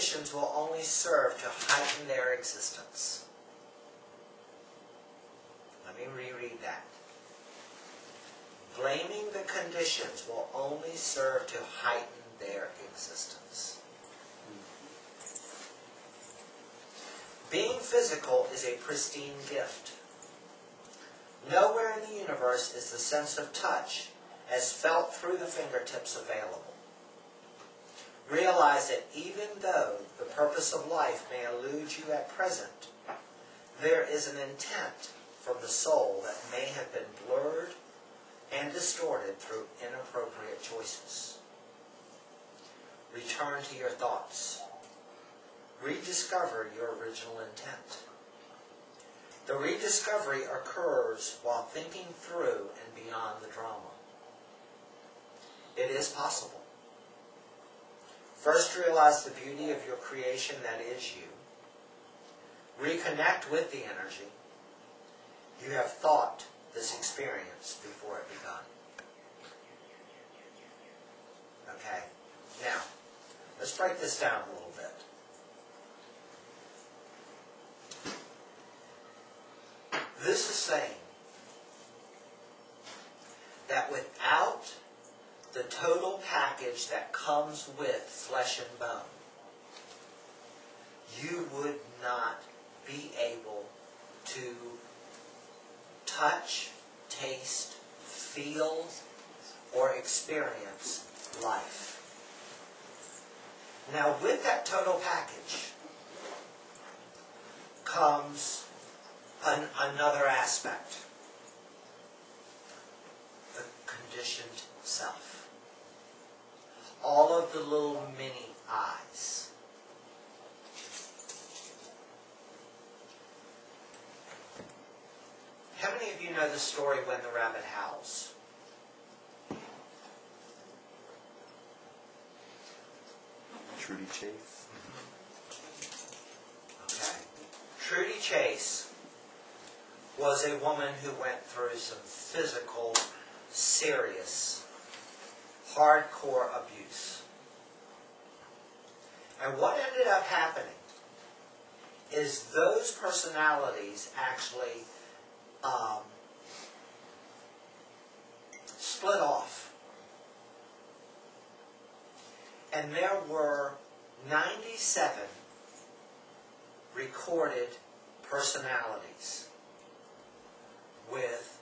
conditions will only serve to heighten their existence. Let me reread that. Blaming the conditions will only serve to heighten their existence. Being physical is a pristine gift. Nowhere in the universe is the sense of touch as felt through the fingertips available. Realize that even though the purpose of life may elude you at present, there is an intent from the soul that may have been blurred and distorted through inappropriate choices. Return to your thoughts. Rediscover your original intent. The rediscovery occurs while thinking through and beyond the drama. It is possible. First, realize the beauty of your creation that is you. Reconnect with the energy. You have thought this experience before it begun. Okay, now, let's break this down a little bit. This is saying that without the total package that comes with flesh and bone, you would not be able to touch, taste, feel, or experience life. Now, with that total package comes another aspect, the conditioned self. All of the little mini eyes. How many of you know the story When the Rabbit Howls? Trudy Chase. Okay. Trudy Chase was a woman who went through some physical, serious, hardcore abuse. And what ended up happening is those personalities actually split off. And there were 97 recorded personalities with,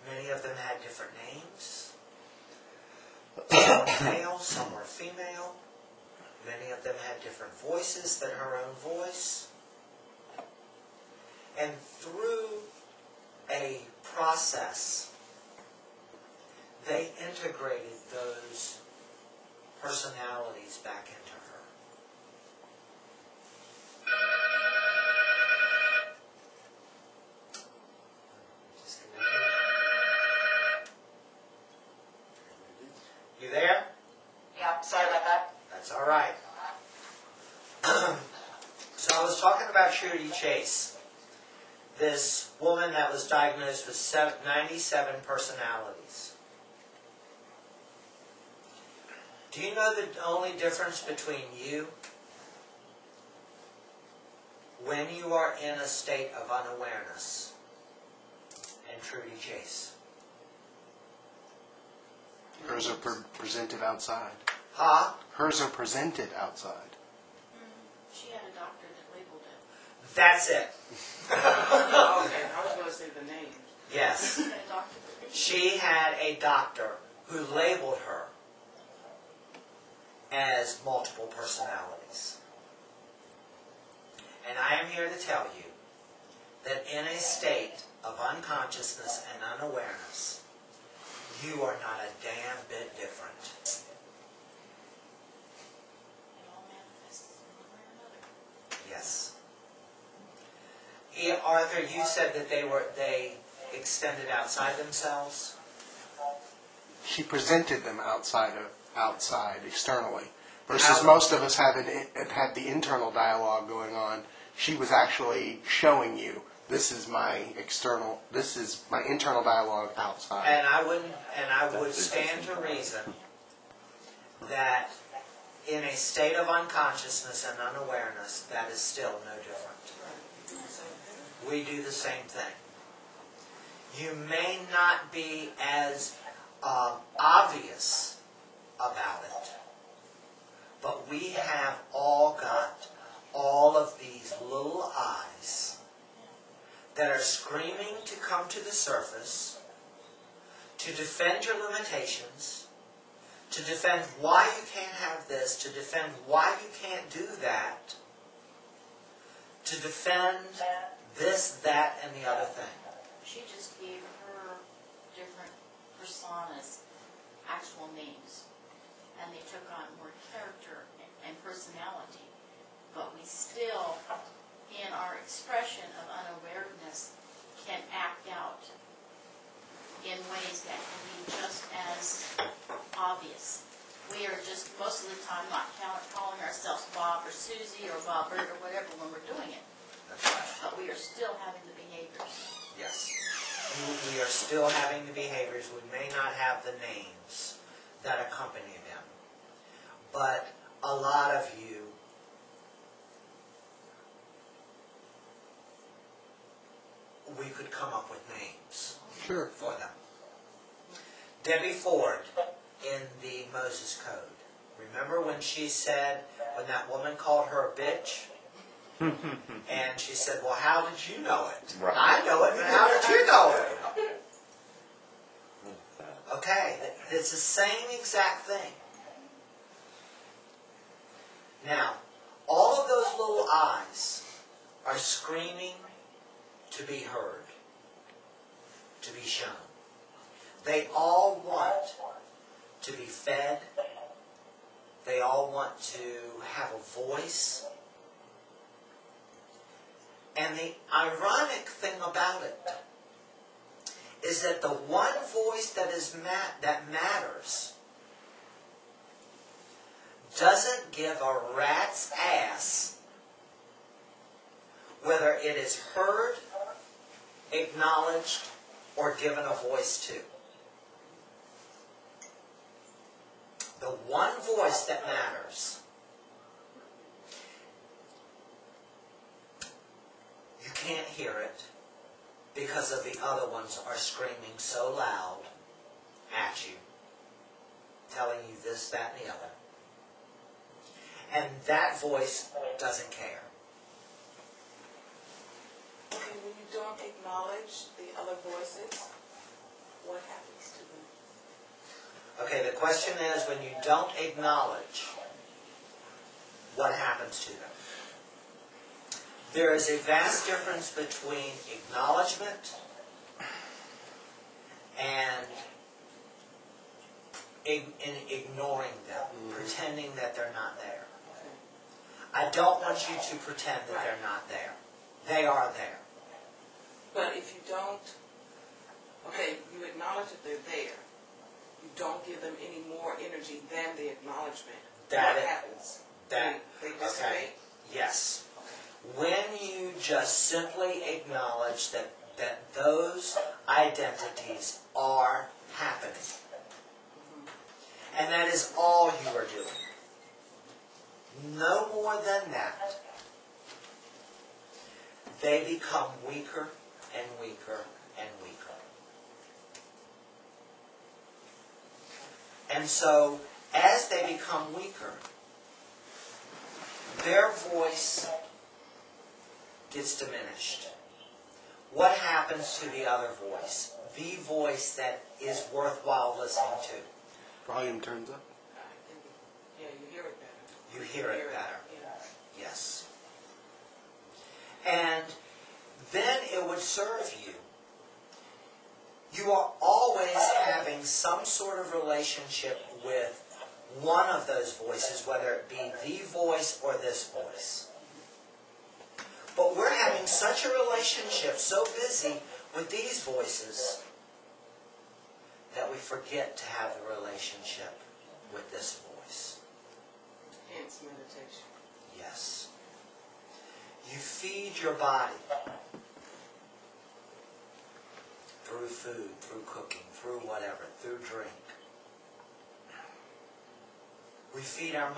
many of them had different names. Some were male, some were female. Many of them had different voices than her own voice. And through a process, they integrated those personalities back into her. You there? Yeah, sorry about that. That's all right. So I was talking about Trudy Chase, this woman that was diagnosed with 97 personalities. Do you know the only difference between you when you are in a state of unawareness and Trudy Chase? Hers are presented outside. Huh? Hers are presented outside. She had a doctor that labeled it. That's it. Oh, okay, I was going to say the name. Yes. She had a doctor that labeled it. She had a doctor who labeled her as multiple personalities. And I am here to tell you that in a state of unconsciousness and unawareness, you are not a damn bit different. It all manifests in one way or another. Yes. Arthur, you said that they extended outside themselves? She presented them outside, externally. Versus most of us had the internal dialogue going on. She was actually showing you, this is my internal dialogue outside. And I would stand to reason that in a state of unconsciousness and unawareness, that is still no different. We do the same thing. You may not be as obvious about it, but we have all got all of these little eyes that are screaming to come to the surface, to defend your limitations, to defend why you can't have this, to defend why you can't do that, to defend this, that, and the other thing. She just gave her different personas actual names, and they took on more character and personality. But we still, in our expression of unawareness, can act out in ways that can be just as obvious. We are just, most of the time, not calling ourselves Bob or Susie or Bobbert or whatever when we're doing it. That's right. But we are still having the behaviors. Yes. We are still having the behaviors. We may not have the names that accompany them. But a lot of you we could come up with names for them. Debbie Ford in the Moses Code. Remember when she said, when that woman called her a bitch? And she said, well, how did you know it? Right. I know it, but how did you know it? Okay, it's the same exact thing. Now, all of those little eyes are screaming to be heard, to be shown. They all want to be fed. They all want to have a voice. And the ironic thing about it is that the one voice that matters doesn't give a rat's ass whether it is heard, acknowledged, or given a voice to. The one voice that matters, you can't hear it because of the other ones are screaming so loud at you, telling you this, that, and the other. And that voice doesn't care. And when you don't acknowledge the other voices, what happens to them? Okay, the question is, when you don't acknowledge, what happens to them? There is a vast difference between acknowledgement and ignoring them, pretending that they're not there. I don't want you to pretend that they're not there. They are there. But if you don't, okay, you acknowledge that they're there. You don't give them any more energy than the acknowledgement. What happens? They dissipate? Okay, yes. When you just simply acknowledge that those identities are happening, and that is all you are doing, no more than that, they become weaker and weaker and weaker. And so, as they become weaker, their voice gets diminished. What happens to the other voice? The voice that is worthwhile listening to. Volume turns up. Yeah, you hear it better. You hear it better. Yeah. Yes. And then it would serve you. You are always having some sort of relationship with one of those voices, whether it be the voice or this voice. But we're having such a relationship, so busy with these voices, that we forget to have the relationship with this voice. Hence meditation. Yes. You feed your body through food, through cooking, through whatever, through drink. We feed our